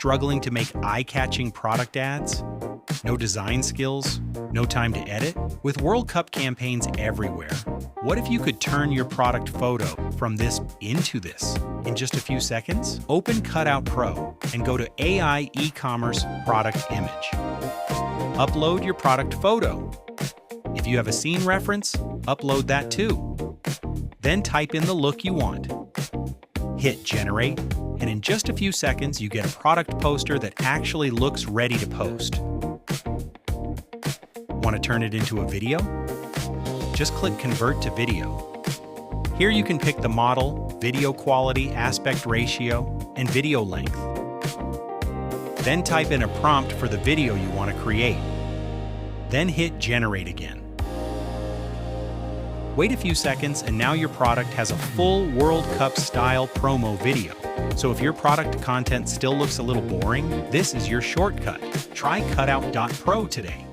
Struggling to make eye-catching product ads? No design skills? No time to edit? With World Cup campaigns everywhere, what if you could turn your product photo from this into this in just a few seconds? Open CutoutPro and go to AI e-commerce product image. Upload your product photo. If you have a scene reference, upload that too. Then type in the look you want. Hit generate, and in just a few seconds you get a product poster that actually looks ready to post. Want to turn it into a video? Just click Convert to Video. Here you can pick the model, video quality, aspect ratio, and video length. Then type in a prompt for the video you want to create. Then hit Generate again. Wait a few seconds and now your product has a full World Cup style promo video. So if your product content still looks a little boring, this is your shortcut. Try Cutout.pro today.